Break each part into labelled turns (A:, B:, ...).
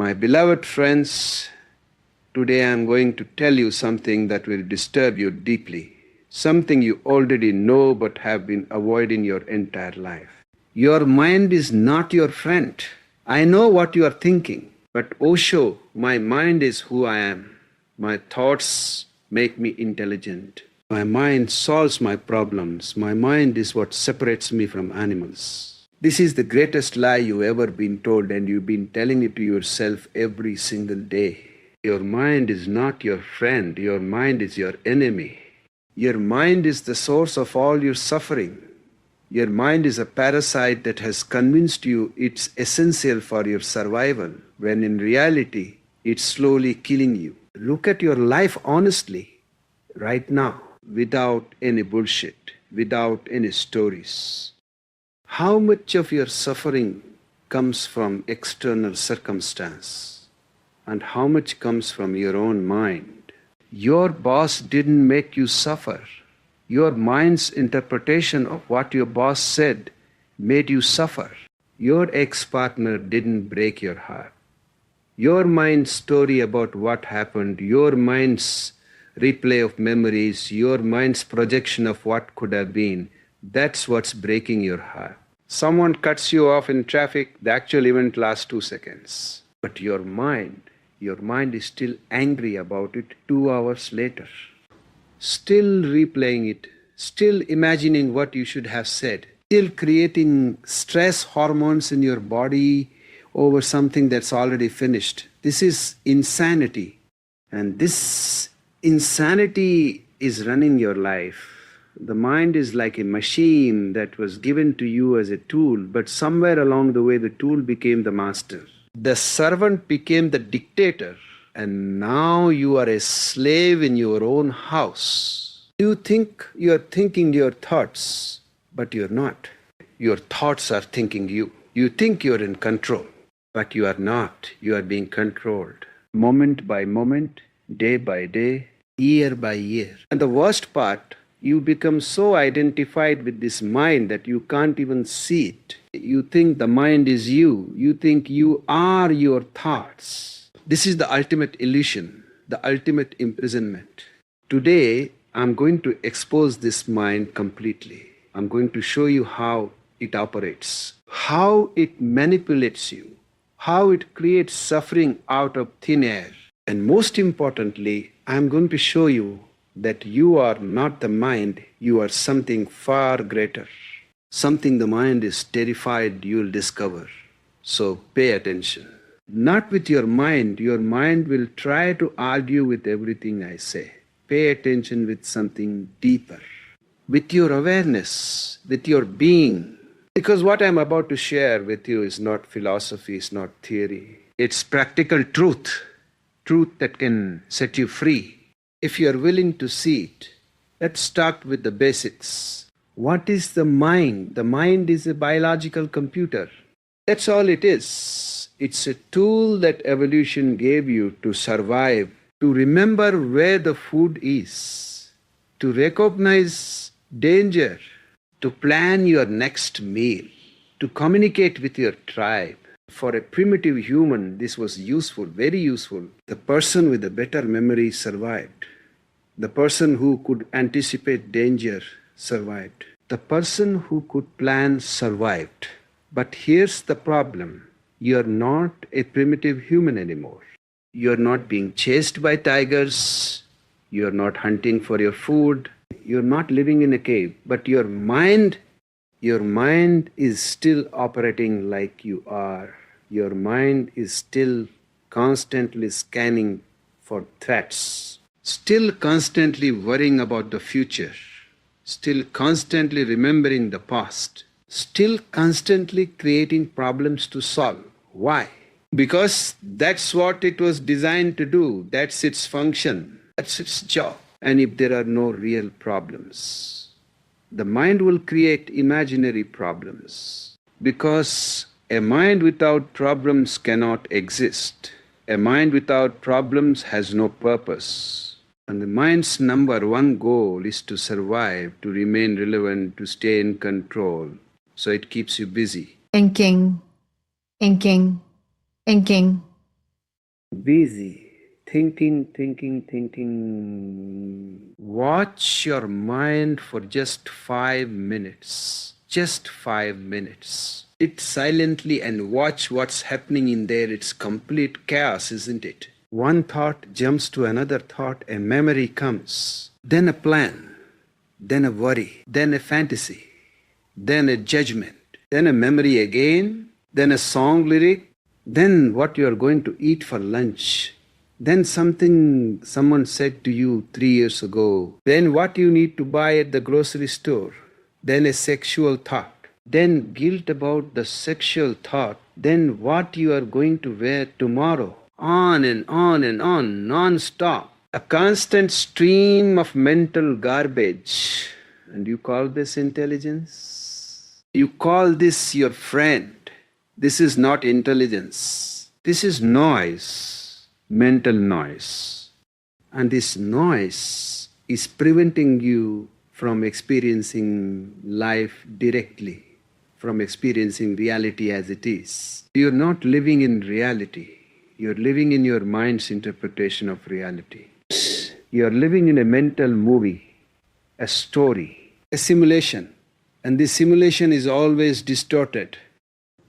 A: My beloved friends, today I am going to tell you something that will disturb you deeply. Something you already know but have been avoiding your entire life. Your mind is not your friend. I know what you are thinking, but Osho, my mind is who I am. My thoughts make me intelligent. My mind solves my problems. My mind is what separates me from animals. This is the greatest lie you've ever been told, and you've been telling it to yourself every single day. Your mind is not your friend. Your mind is your enemy. Your mind is the source of all your suffering. Your mind is a parasite that has convinced you it's essential for your survival, when in reality, it's slowly killing you. Look at your life honestly, right now, without any bullshit, without any stories. How much of your suffering comes from external circumstance, and how much comes from your own mind? Your boss didn't make you suffer. Your mind's interpretation of what your boss said made you suffer. Your ex-partner didn't break your heart. Your mind's story about what happened, your mind's replay of memories, your mind's projection of what could have been, that's what's breaking your heart. Someone cuts you off in traffic, the actual event lasts 2 seconds. But your mind is still angry about it 2 hours later. Still replaying it, still imagining what you should have said, still creating stress hormones in your body over something that's already finished. This is insanity. And this insanity is running your life. The mind is like a machine that was given to you as a tool, but somewhere along the way the tool became the master. The servant became the dictator, and now you are a slave in your own house. You think you are thinking your thoughts, but you're not. Your thoughts are thinking you. You think you're in control, but you are not. You are being controlled. Moment by moment, day by day, year by year. And the worst part, you become so identified with this mind that you can't even see it. You think the mind is you. You think you are your thoughts. This is the ultimate illusion, the ultimate imprisonment. Today, I'm going to expose this mind completely. I'm going to show you how it operates, how it manipulates you, how it creates suffering out of thin air. And most importantly, I'm going to show you that you are not the mind, you are something far greater. Something the mind is terrified you'll discover. So pay attention. Not with your mind will try to argue with everything I say. Pay attention with something deeper. With your awareness, with your being. Because what I'm about to share with you is not philosophy, it's not theory. It's practical truth. Truth that can set you free. If you're willing to see it, let's start with the basics. What is the mind? The mind is a biological computer. That's all it is. It's a tool that evolution gave you to survive, to remember where the food is, to recognize danger, to plan your next meal, to communicate with your tribe. For a primitive human, this was useful, very useful. The person with a better memory survived. The person who could anticipate danger survived. The person who could plan survived. But here's the problem. You're not a primitive human anymore. You're not being chased by tigers. You're not hunting for your food. You're not living in a cave. But your mind is still operating like you are. Your mind is still constantly scanning for threats, still constantly worrying about the future, still constantly remembering the past, still constantly creating problems to solve. Why? Because that's what it was designed to do. That's its function. That's its job. And if there are no real problems, the mind will create imaginary problems. Because a mind without problems cannot exist. A mind without problems has no purpose. And the mind's number one goal is to survive, to remain relevant, to stay in control. So it keeps you busy.
B: Inking, inking, inking.
A: busy, thinking. Watch your mind for just 5 minutes. Just 5 minutes. Sit silently and watch what's happening in there. It's complete chaos, isn't it? One thought jumps to another thought, a memory comes, then a plan, then a worry, then a fantasy, then a judgment, then a memory again, then a song lyric, then what you are going to eat for lunch, then something someone said to you 3 years ago, then what you need to buy at the grocery store, then a sexual thought, then guilt about the sexual thought, then what you are going to wear tomorrow, on and on, non-stop. A constant stream of mental garbage. And you call this intelligence? You call this your friend. This is not intelligence. This is noise, mental noise. And this noise is preventing you from experiencing life directly, from experiencing reality as it is. You're not living in reality. You're living in your mind's interpretation of reality. You're living in a mental movie, a story, a simulation. And this simulation is always distorted,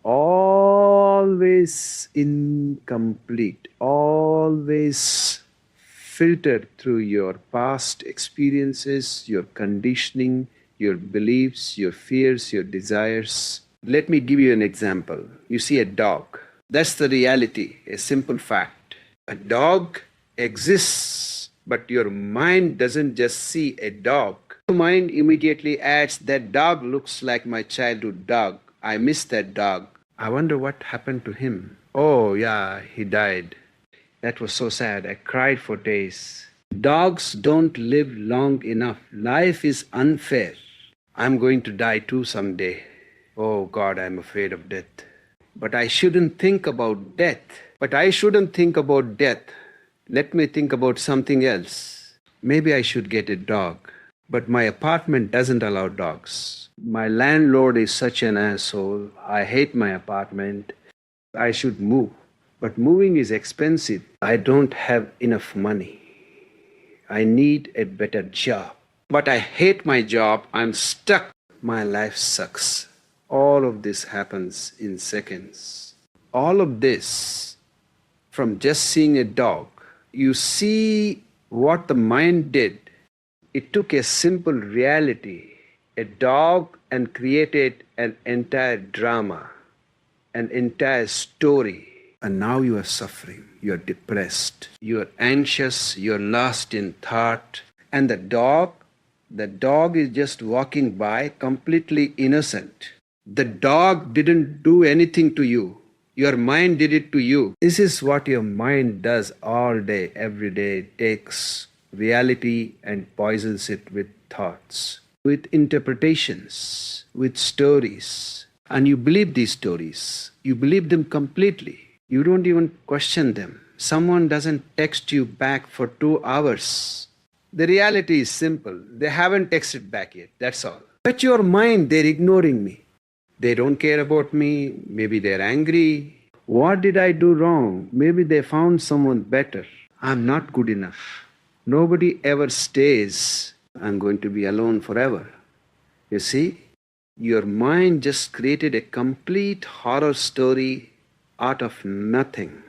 A: always incomplete, always filtered through your past experiences, your conditioning, your beliefs, your fears, your desires. Let me give you an example. You see a dog. That's the reality, a simple fact. A dog exists, but your mind doesn't just see a dog. Your mind immediately adds, that dog looks like my childhood dog. I miss that dog. I wonder what happened to him. Oh yeah, he died. That was so sad. I cried for days. Dogs don't live long enough. Life is unfair. I'm going to die too someday. Oh God, I'm afraid of death. But I shouldn't think about death. Let me think about something else. Maybe I should get a dog. But my apartment doesn't allow dogs. My landlord is such an asshole. I hate my apartment. I should move. But moving is expensive. I don't have enough money. I need a better job. But I hate my job. I'm stuck. My life sucks. All of this happens in seconds. All of this from just seeing a dog. You see what the mind did. It took a simple reality, a dog, and created an entire drama, an entire story. And now you are suffering. You are depressed. You are anxious. You are lost in thought. And the dog is just walking by, completely innocent. The dog didn't do anything to you. Your mind did it to you. This is what your mind does all day, every day. It takes reality and poisons it with thoughts, with interpretations, with stories. And you believe these stories. You believe them completely. You don't even question them. Someone doesn't text you back for 2 hours. The reality is simple. They haven't texted back yet. That's all. But your mind, they're ignoring me. They don't care about me. Maybe they're angry. What did I do wrong? Maybe they found someone better. I'm not good enough. Nobody ever stays. I'm going to be alone forever. You see, your mind just created a complete horror story out of nothing,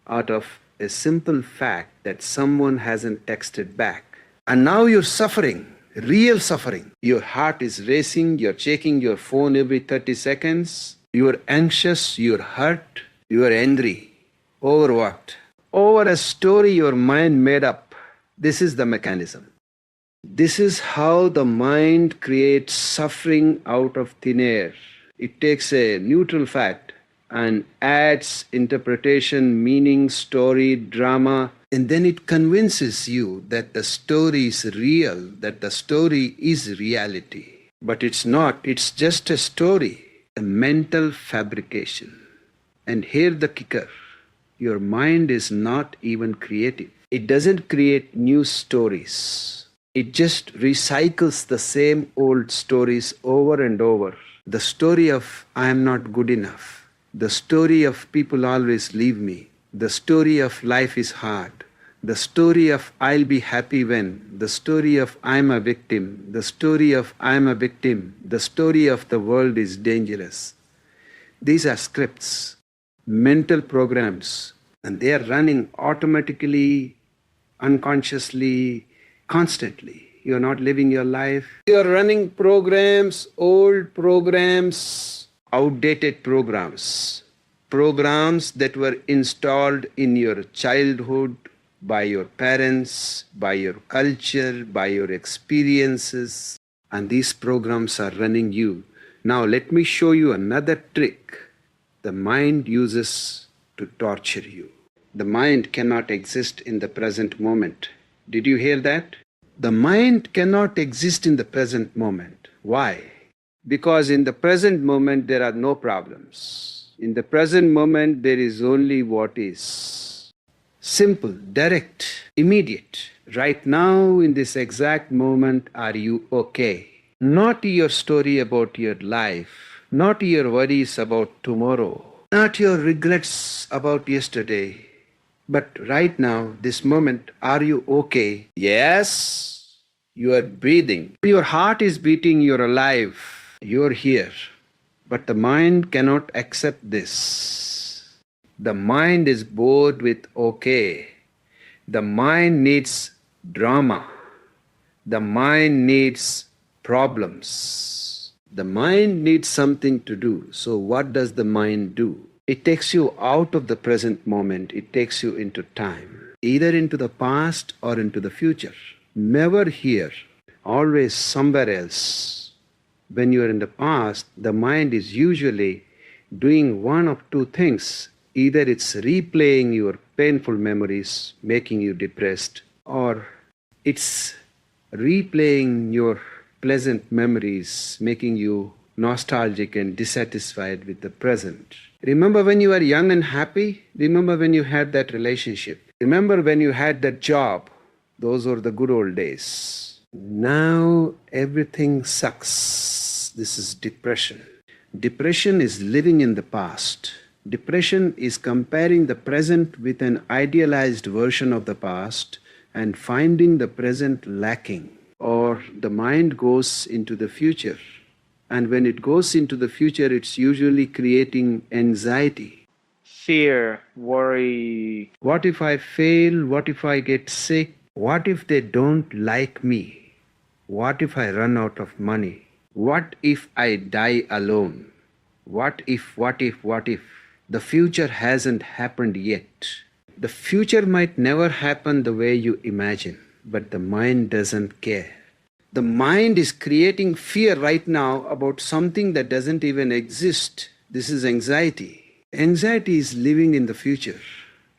A: out of a simple fact that someone hasn't texted back. And now you're suffering. Real suffering. Your heart is racing, you're checking your phone every 30 seconds, you're anxious, you're hurt, you're angry. Over what? Over a story your mind made up. This is the mechanism. This is how the mind creates suffering out of thin air. It takes a neutral fact and adds interpretation, meaning, story, drama, and then it convinces you that the story is real, that the story is reality. But it's not, it's just a story, a mental fabrication. And here the kicker, your mind is not even creative. It doesn't create new stories. It just recycles the same old stories over and over. The story of I am not good enough. The story of people always leave me. The story of life is hard. The story of I'll be happy when, the story of I'm a victim, the story of I'm a victim, the story of the world is dangerous. These are scripts, mental programs, and they are running automatically, unconsciously, constantly. You're not living your life. You're running programs, old programs, outdated programs, programs that were installed in your childhood by your parents, by your culture, by your experiences, and these programs are running you. Now, let me show you another trick the mind uses to torture you. The mind cannot exist in the present moment. Did you hear that? The mind cannot exist in the present moment. Why? Because in the present moment there are no problems. In the present moment there is only what is. Simple, direct, immediate. Right now, in this exact moment, are you okay? Not your story about your life, not your worries about tomorrow, not your regrets about yesterday. But right now, this moment, are you okay? Yes, you are breathing. Your heart is beating, you're alive, you're here. But the mind cannot accept this. The mind is bored with okay. The mind needs drama. The mind needs problems. The mind needs something to do. So what does the mind do? It takes you out of the present moment. It takes you into time, either into the past or into the future. Never here, always somewhere else. When you are in the past, the mind is usually doing one of two things. Either it's replaying your painful memories, making you depressed, or it's replaying your pleasant memories, making you nostalgic and dissatisfied with the present. Remember when you were young and happy? Remember when you had that relationship? Remember when you had that job? Those were the good old days. Now everything sucks. This is depression. Depression is living in the past. Depression is comparing the present with an idealized version of the past and finding the present lacking. Or the mind goes into the future. And when it goes into the future, it's usually creating anxiety.
B: Fear, worry.
A: What if I fail? What if I get sick? What if they don't like me? What if I run out of money? What if I die alone? What if? The future hasn't happened yet. The future might never happen the way you imagine, but the mind doesn't care. The mind is creating fear right now about something that doesn't even exist. This is anxiety. Anxiety is living in the future.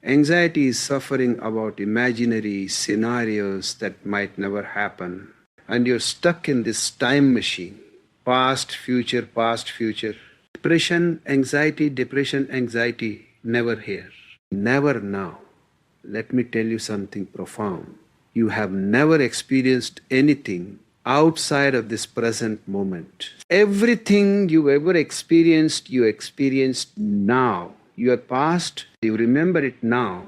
A: Anxiety is suffering about imaginary scenarios that might never happen. And you're stuck in this time machine. Past, future, depression, anxiety, never here, never now. Let me tell you something profound. You have never experienced anything outside of this present moment. Everything you ever experienced, you experienced now. Your past, you remember it now.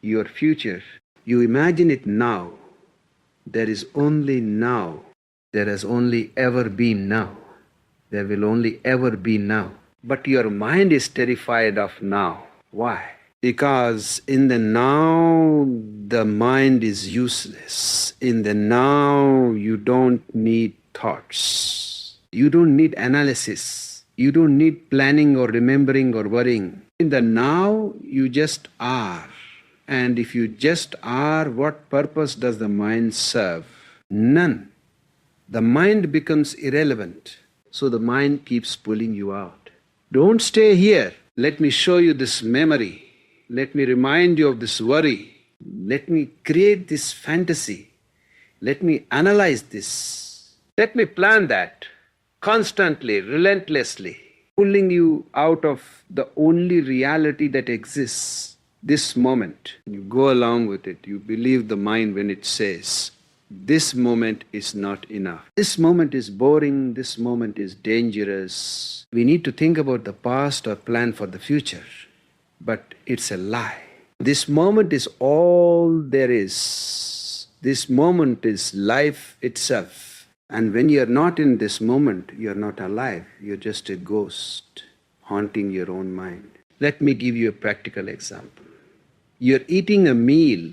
A: Your future, you imagine it now. There is only now. There has only ever been now. There will only ever be now. But your mind is terrified of now. Why? Because in the now, the mind is useless. In the now, you don't need thoughts. You don't need analysis. You don't need planning or remembering or worrying. In the now, you just are. And if you just are, what purpose does the mind serve? None. The mind becomes irrelevant. So the mind keeps pulling you out. Don't stay here. Let me show you this memory. Let me remind you of this worry. Let me create this fantasy. Let me analyze this. Let me plan that constantly, relentlessly, pulling you out of the only reality that exists, this moment. You go along with it. You believe the mind when it says, this moment is not enough. This moment is boring. This moment is dangerous. We need to think about the past or plan for the future. But it's a lie. This moment is all there is. This moment is life itself. And when you're not in this moment, you're not alive. You're just a ghost haunting your own mind. Let me give you a practical example. You're eating a meal,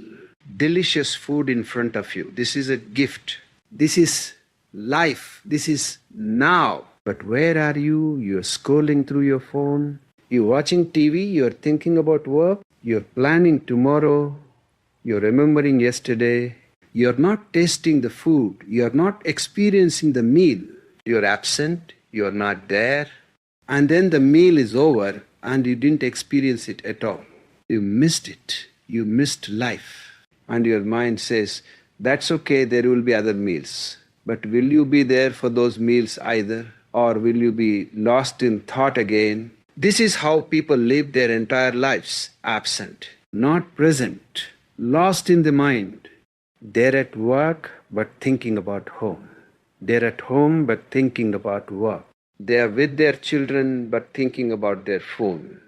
A: delicious food in front of you. This is a gift. This is life. This is now. But where are you? You're scrolling through your phone. You're watching TV. You're thinking about work. You're planning tomorrow. You're remembering yesterday. You're not tasting the food. You're not experiencing the meal. You're absent. You're not there. And then the meal is over and you didn't experience it at all. You missed it. You missed life. And your mind says, that's okay, there will be other meals. But will you be there for those meals either? Or will you be lost in thought again? This is how people live their entire lives, absent, not present, lost in the mind. They're at work but thinking about home. They're at home but thinking about work. They are with their children but thinking about their phone.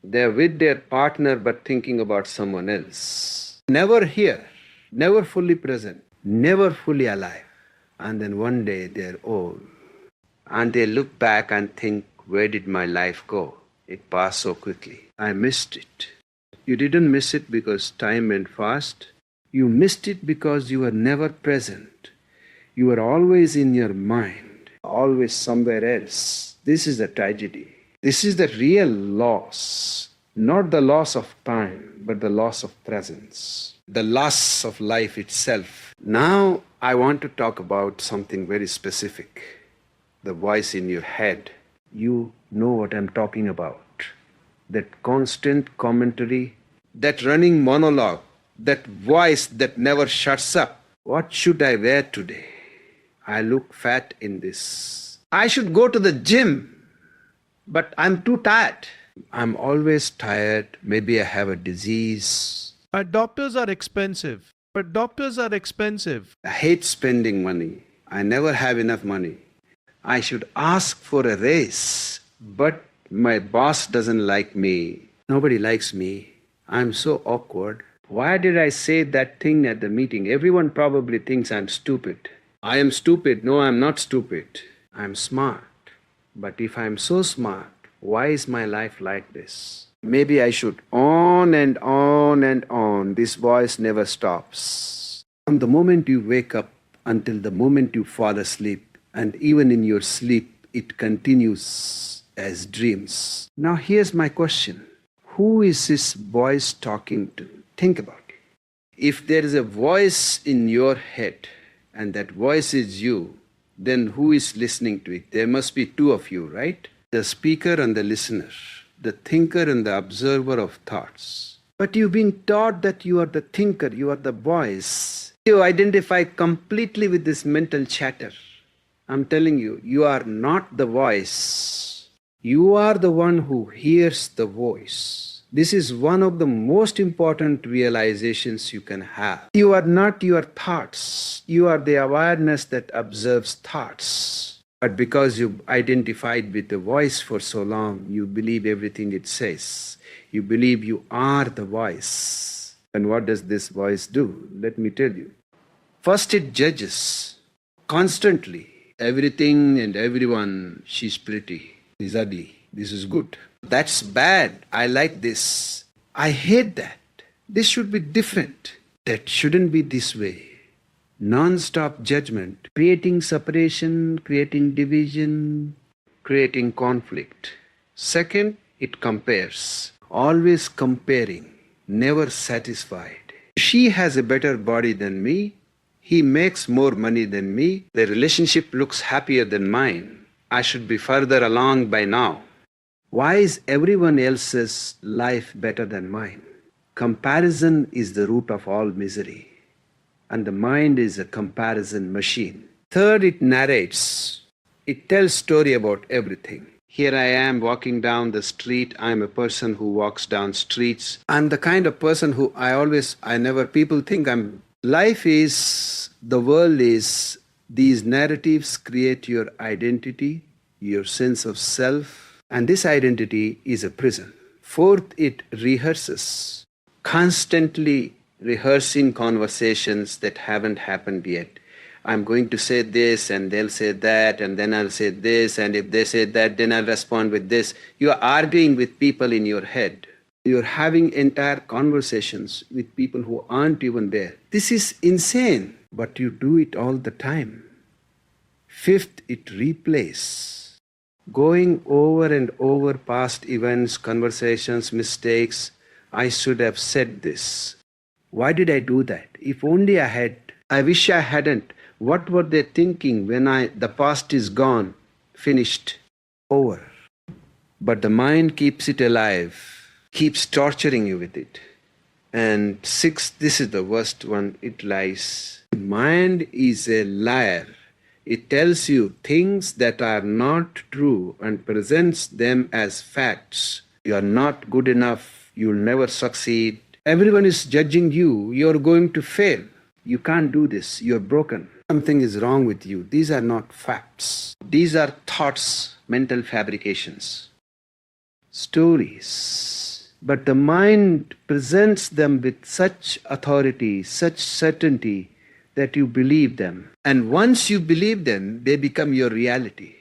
A: They are with their partner but thinking about someone else. Never here, never fully present, never fully alive. And then one day they're old. And they look back and think, where did my life go? It passed so quickly. I missed it. You didn't miss it because time went fast. You missed it because you were never present. You were always in your mind, always somewhere else. This is the tragedy. This is the real loss. Not the loss of time, but the loss of presence. The loss of life itself. Now I want to talk about something very specific. The voice in your head. You know what I'm talking about. That constant commentary, that running monologue, that voice that never shuts up. What should I wear today? I look fat in this. I should go to the gym, but I'm too tired. I'm always tired. Maybe I have a disease.
C: Doctors are expensive. But doctors are expensive.
A: I hate spending money. I never have enough money. I should ask for a raise, but my boss doesn't like me. Nobody likes me. I'm so awkward. Why did I say that thing at the meeting? Everyone probably thinks I'm stupid. I am stupid. No, I'm not stupid. I'm smart. But if I'm so smart, why is my life like this? Maybe I should on and on and on. This voice never stops. From the moment you wake up until the moment you fall asleep, and even in your sleep, it continues as dreams. Now here's my question. Who is this voice talking to? Think about it. If there is a voice in your head, and that voice is you, then who is listening to it? There must be two of you, right? The speaker and the listener, the thinker and the observer of thoughts. But you've been taught that you are the thinker, you are the voice. You identify completely with this mental chatter. I'm telling you, you are not the voice. You are the one who hears the voice. This is one of the most important realizations you can have. You are not your thoughts. You are the awareness that observes thoughts. But because you identified with the voice for so long, you believe everything it says. You believe you are the voice. And what does this voice do? Let me tell you. First, it judges constantly. Everything and everyone, she's pretty, she's ugly, this is good. That's bad, I like this. I hate that. This should be different. That shouldn't be this way. Non-stop judgment, creating separation, creating division, creating conflict. Second, it compares. Always comparing, never satisfied. She has a better body than me. He makes more money than me. The relationship looks happier than mine. I should be further along by now. Why is everyone else's life better than mine? Comparison is the root of all misery. And the mind is a comparison machine. Third, it narrates. It tells story about everything. Here I am walking down the street. I'm a person who walks down streets. I'm the kind of person who people think life is, the world is, these narratives create your identity, your sense of self, and this identity is a prison. Fourth, it rehearses. constantly rehearsing conversations that haven't happened yet. I'm going to say this, and they'll say that, and then I'll say this, and if they say that, then I'll respond with this. You are arguing with people in your head. You're having entire conversations with people who aren't even there. This is insane, but you do it all the time. Fifth, it replays. Going over and over past events, conversations, mistakes. I should have said this. Why did I do that? If only I had. I wish I hadn't. What were they thinking when the past is gone, finished, over? But the mind keeps it alive, keeps torturing you with it. And sixth, this is the worst one, it lies. Mind is a liar. It tells you things that are not true and presents them as facts. You are not good enough. You'll never succeed. Everyone is judging you. You're going to fail. You can't do this. You're broken. Something is wrong with you. These are not facts. These are thoughts, mental fabrications, stories. But the mind presents them with such authority, such certainty, that you believe them. And once you believe them, they become your reality.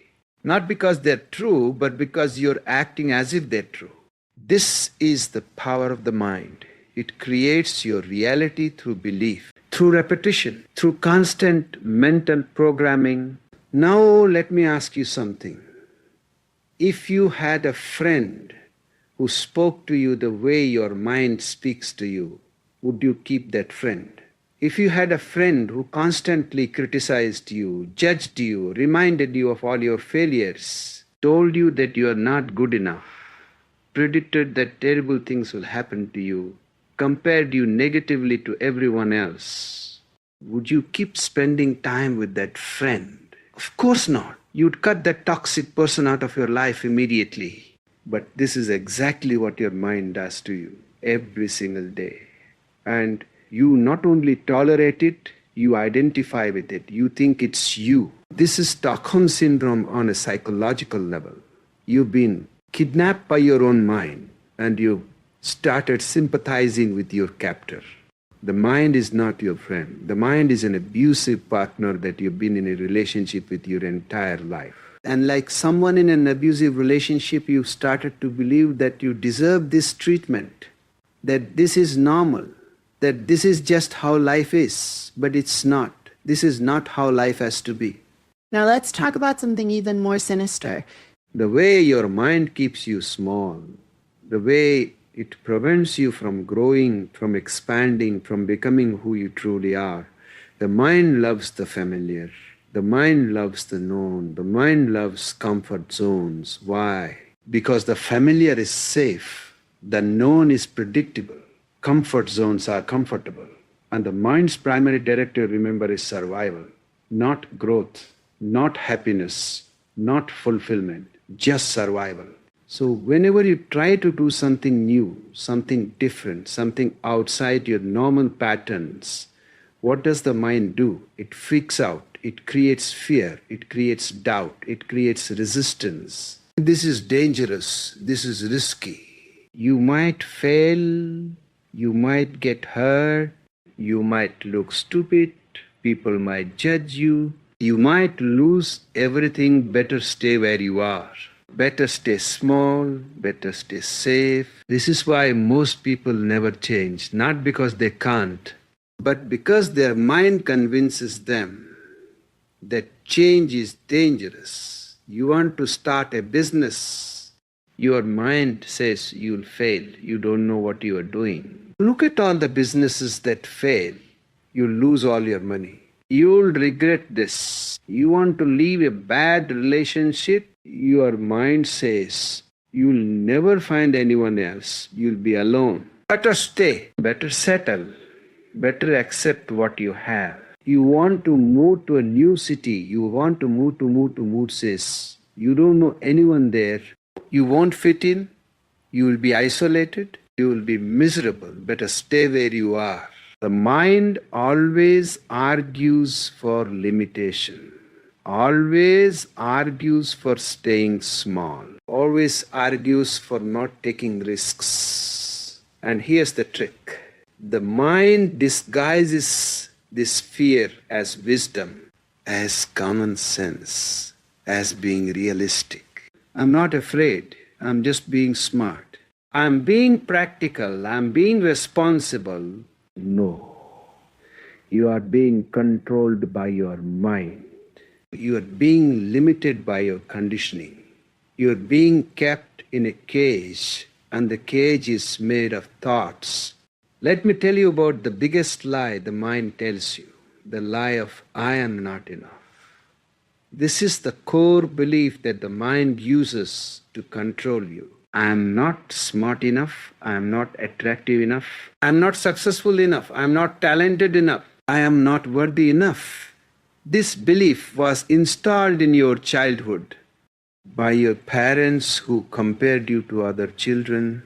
A: Not because they're true, but because you're acting as if they're true. This is the power of the mind. It creates your reality through belief, through repetition, through constant mental programming. Now let me ask you something. If you had a friend who spoke to you the way your mind speaks to you, would you keep that friend? If you had a friend who constantly criticized you, judged you, reminded you of all your failures, told you that you are not good enough, predicted that terrible things will happen to you, compared you negatively to everyone else, would you keep spending time with that friend? Of course not. You'd cut that toxic person out of your life immediately. But this is exactly what your mind does to you every single day. And you not only tolerate it, you identify with it. You think it's you. This is Stockholm Syndrome on a psychological level. You've been kidnapped by your own mind and you started sympathizing with your captor. The mind is not your friend. The mind is an abusive partner that you've been in a relationship with your entire life. And like someone in an abusive relationship, you started to believe that you deserve this treatment, that this is normal, that this is just how life is. But it's not. This is not how life has to be.
D: Now let's talk about something even more sinister.
A: The way your mind keeps you small, the way it prevents you from growing, from expanding, from becoming who you truly are. The mind loves the familiar. The mind loves the known. The mind loves comfort zones. Why? Because the familiar is safe. The known is predictable. Comfort zones are comfortable. And the mind's primary directive, remember, is survival, not growth, not happiness, not fulfillment, just survival. So whenever you try to do something new, something different, something outside your normal patterns, what does the mind do? It freaks out. It creates fear. It creates doubt. It creates resistance. This is dangerous. This is risky. You might fail. You might get hurt. You might look stupid. People might judge you. You might lose everything. Better stay where you are. Better stay small, better stay safe. This is why most people never change, not because they can't, but because their mind convinces them that change is dangerous. You want to start a business. Your mind says you'll fail. You don't know what you are doing. Look at all the businesses that fail. You'll lose all your money. You'll regret this. You want to leave a bad relationship? Your mind says you'll never find anyone else. You'll be alone. Better stay. Better settle. Better accept what you have. You want to move to a new city. You want to move says you don't know anyone there. You won't fit in. You will be isolated. You will be miserable. Better stay where you are. The mind always argues for limitation, always argues for staying small, always argues for not taking risks. And here's the trick. The mind disguises this fear as wisdom, as common sense, as being realistic. I'm not afraid. I'm just being smart. I'm being practical. I'm being responsible. No. You are being controlled by your mind. You are being limited by your conditioning. You are being kept in a cage, and the cage is made of thoughts. Let me tell you about the biggest lie the mind tells you, the lie of I am not enough. This is the core belief that the mind uses to control you. I am not smart enough. I am not attractive enough. I am not successful enough. I am not talented enough. I am not worthy enough. This belief was installed in your childhood by your parents who compared you to other children,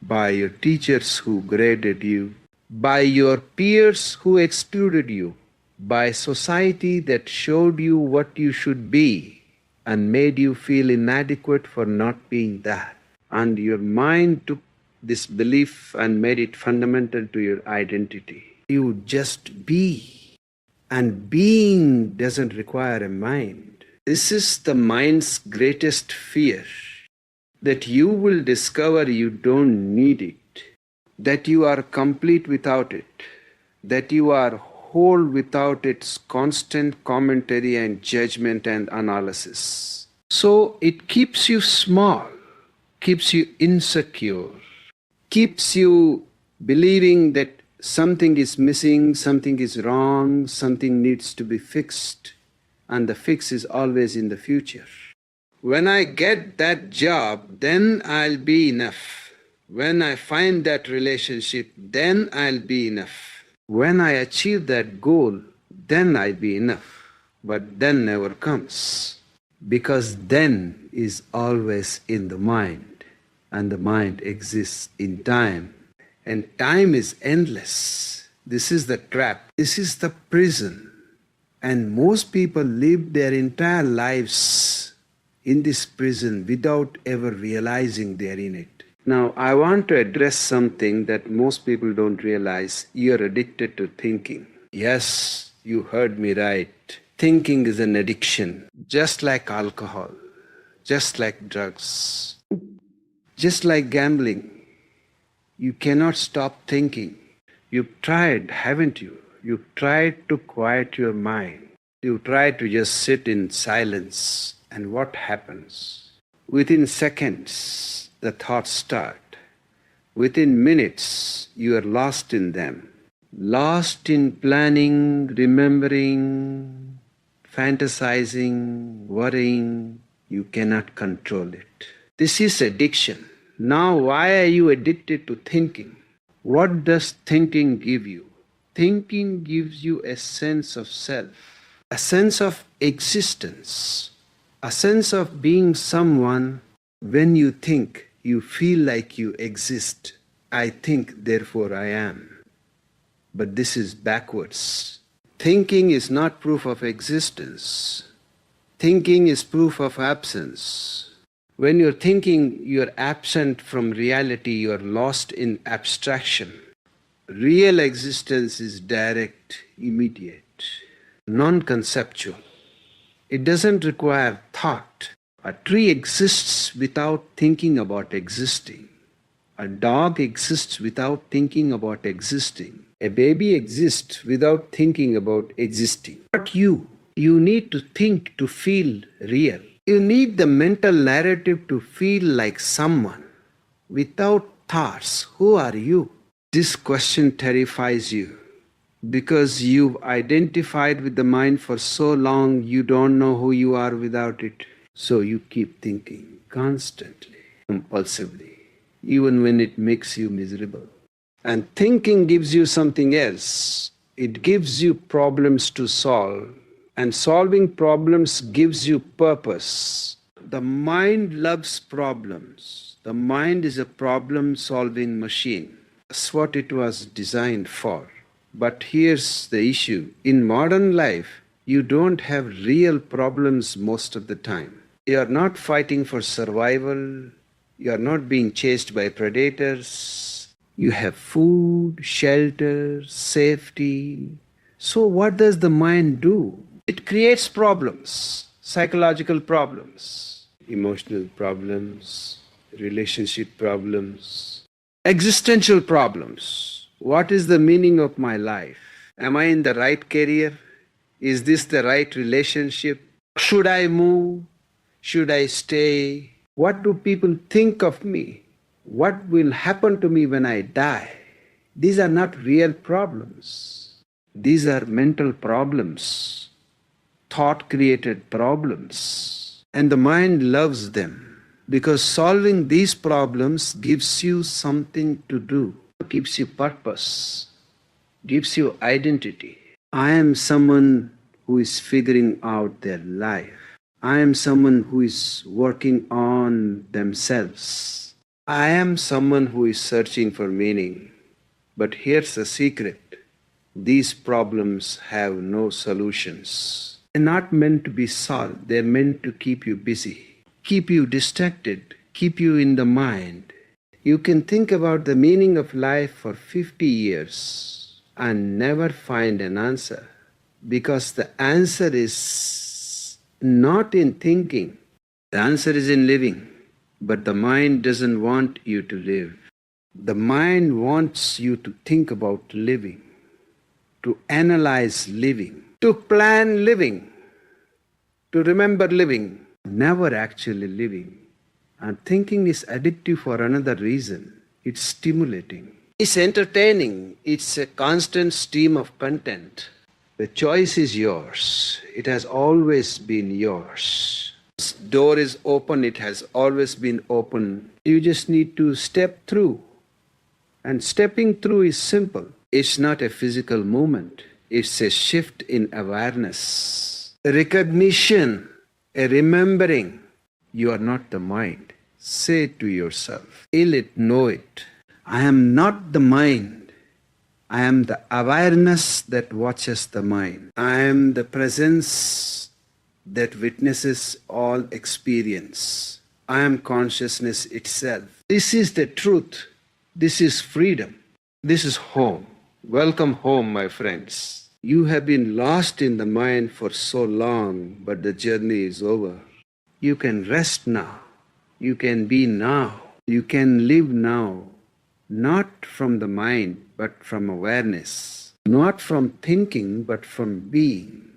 A: by your teachers who graded you, by your peers who excluded you, by society that showed you what you should be and made you feel inadequate for not being that. And your mind took this belief and made it fundamental to your identity. You just be. And being doesn't require a mind. This is the mind's greatest fear, that you will discover you don't need it, that you are complete without it, that you are whole without its constant commentary and judgment and analysis. So it keeps you small, keeps you insecure, keeps you believing that something is missing, something is wrong, something needs to be fixed, and the fix is always in the future. When I get that job, then I'll be enough. When I find that relationship, then I'll be enough. When I achieve that goal, then I'll be enough. But then never comes. Because then is always in the mind, and the mind exists in time. And time is endless. This is the trap. This is the prison. And most people live their entire lives in this prison without ever realizing they're in it. Now, I want to address something that most people don't realize. You're addicted to thinking. Yes, you heard me right. Thinking is an addiction, just like alcohol, just like drugs, just like gambling. You cannot stop thinking. You've tried, haven't you? You've tried to quiet your mind. You've tried to just sit in silence. And what happens? Within seconds, the thoughts start. Within minutes, you are lost in them. Lost in planning, remembering, fantasizing, worrying. You cannot control it. This is addiction. Now, why are you addicted to thinking? What does thinking give you? Thinking gives you a sense of self, a sense of existence, a sense of being someone. When you think, you feel like you exist. I think, therefore I am. But this is backwards. Thinking is not proof of existence. Thinking is proof of absence. When you're thinking, you're absent from reality, you're lost in abstraction. Real existence is direct, immediate, non-conceptual. It doesn't require thought. A tree exists without thinking about existing. A dog exists without thinking about existing. A baby exists without thinking about existing. But you need to think to feel real. You need the mental narrative to feel like someone. Without thoughts, who are you? This question terrifies you because you've identified with the mind for so long you don't know who you are without it. So you keep thinking constantly, compulsively, even when it makes you miserable. And thinking gives you something else. It gives you problems to solve. And solving problems gives you purpose. The mind loves problems. The mind is a problem-solving machine. That's what it was designed for. But here's the issue. In modern life, you don't have real problems most of the time. You are not fighting for survival. You are not being chased by predators. You have food, shelter, safety. So what does the mind do? It creates problems, psychological problems, emotional problems, relationship problems, existential problems. What is the meaning of my life? Am I in the right career? Is this the right relationship? Should I move? Should I stay? What do people think of me? What will happen to me when I die? These are not real problems. These are mental problems, thought created problems. And the mind loves them because solving these problems gives you something to do, gives you purpose, gives you identity. I am someone who is figuring out their life. I am someone who is working on themselves. I am someone who is searching for meaning. But here's the secret. These problems have no solutions. They're not meant to be solved. They're meant to keep you busy, keep you distracted, keep you in the mind. You can think about the meaning of life for 50 years and never find an answer because the answer is not in thinking. The answer is in living. But the mind doesn't want you to live. The mind wants you to think about living, to analyze living, to plan living, to remember living, never actually living. And thinking is addictive for another reason. It's stimulating. It's entertaining. It's a constant stream of content. The choice is yours. It has always been yours. This door is open. It has always been open. You just need to step through. And stepping through is simple. It's not a physical movement. It's a shift in awareness, a recognition, a remembering. You are not the mind. Say it to yourself. Feel it, know it. I am not the mind. I am the awareness that watches the mind. I am the presence that witnesses all experience. I am consciousness itself. This is the truth. This is freedom. This is home. Welcome home, my friends. You have been lost in the mind for so long, but the journey is over. You can rest now. You can be now. You can live now. Not from the mind, but from awareness. Not from thinking, but from being.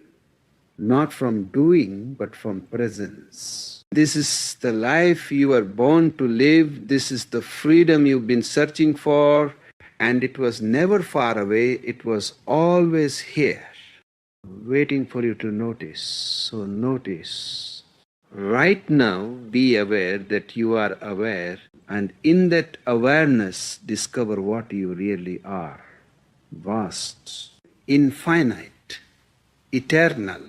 A: Not from doing, but from presence. This is the life you were born to live. This is the freedom you've been searching for. And it was never far away. It was always here, waiting for you to notice. So notice. Right now, be aware that you are aware. And in that awareness, discover what you really are. Vast, infinite, eternal.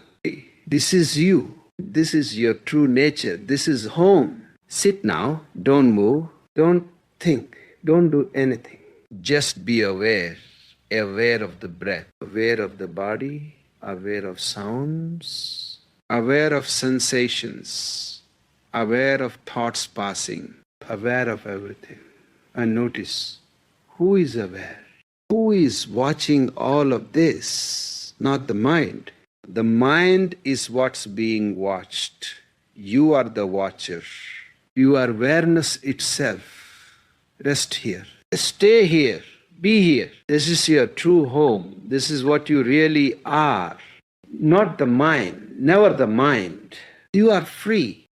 A: This is you. This is your true nature. This is home. Sit now. Don't move. Don't think. Don't do anything. Just be aware. Aware of the breath. Aware of the body. Aware of sounds. Aware of sensations. Aware of thoughts passing. Aware of everything. And notice, who is aware? Who is watching all of this? Not the mind. The mind is what's being watched. You are the watcher. You are awareness itself. Rest here. Stay here. Be here. This is your true home. This is what you really are. Not the mind. Never the mind. You are free.